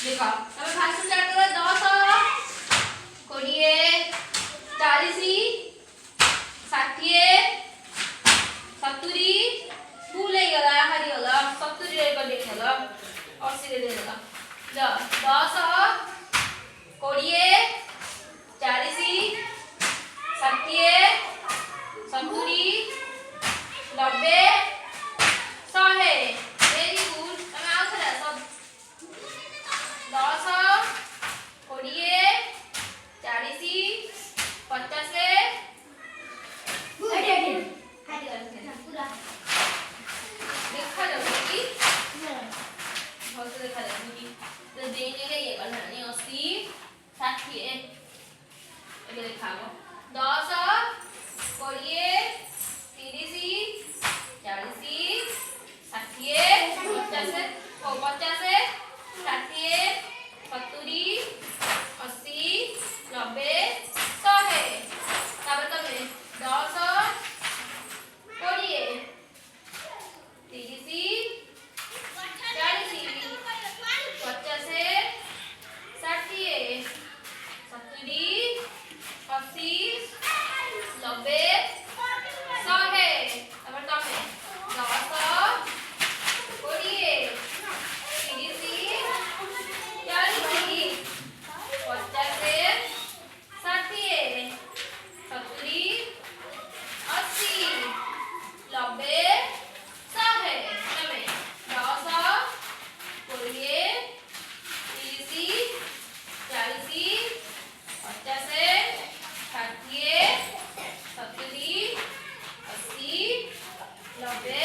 देख तमें fast start कर 10 20 40 60 70 फुल हो गला हारी गला 70 रे कर देखल 80 रे देला 10 20 40 60 70 90 100 वेरी गुड तमें आउ थरा सब 10 20 40 50 देखा जाऊगी कि बहुत देखा जाऊगी तो देने के ये करना नहीं 80 60 ये देखा 10 20 30 40 60 50 50 60 70 80 90 100 तापर तमे 10 20 30 40 50 60 70 80 90 100 तापर तमे 10 20 30 40 50 60 70 80 90 100 तमें 10 20 30 40 50 60 70 80 90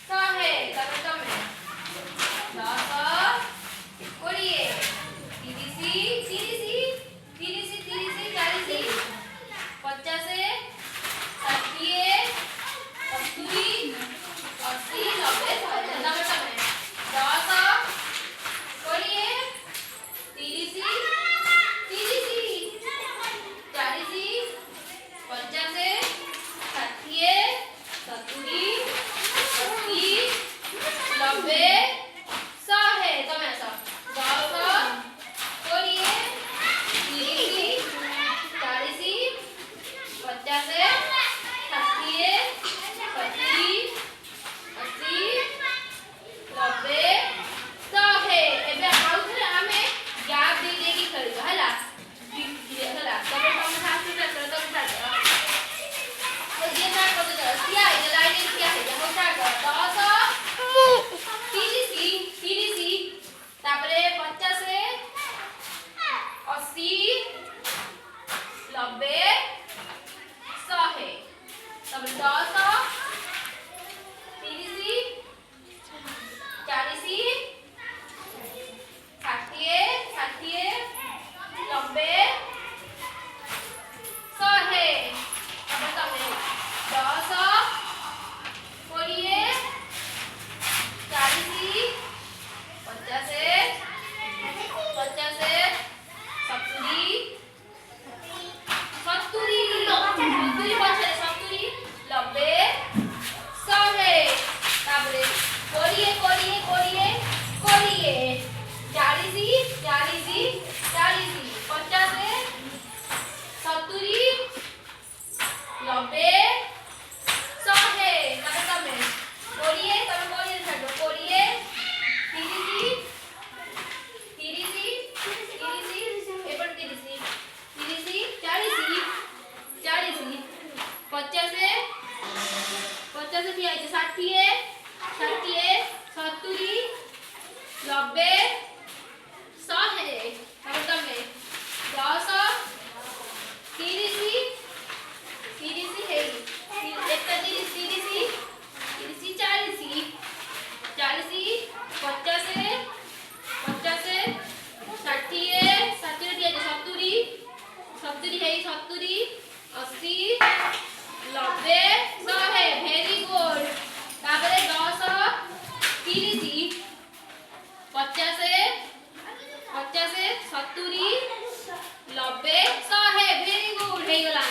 100 तमें 10 20 30 40 50 60 70 80 90 100 तमें 10 20 30 40 50 60 70 80 90 100 तमें 10 20 30 40 50 60 70 80 90 100 एबे आउ थरे आमे गैप दे दे की खेलबा हला हला तबे हम फास्ट स्टार्ट कर तब स्टार्ट कर तो ये स्टार्ट कर दे क्या है लाइन क्या है हम स्टार्ट कर 10 30 तापरे 50 80 90 100 तब 10 30 40 60 90 100 अब तमें 10 20 40 50 50 70 70 90 100 वेरी गुड हे गला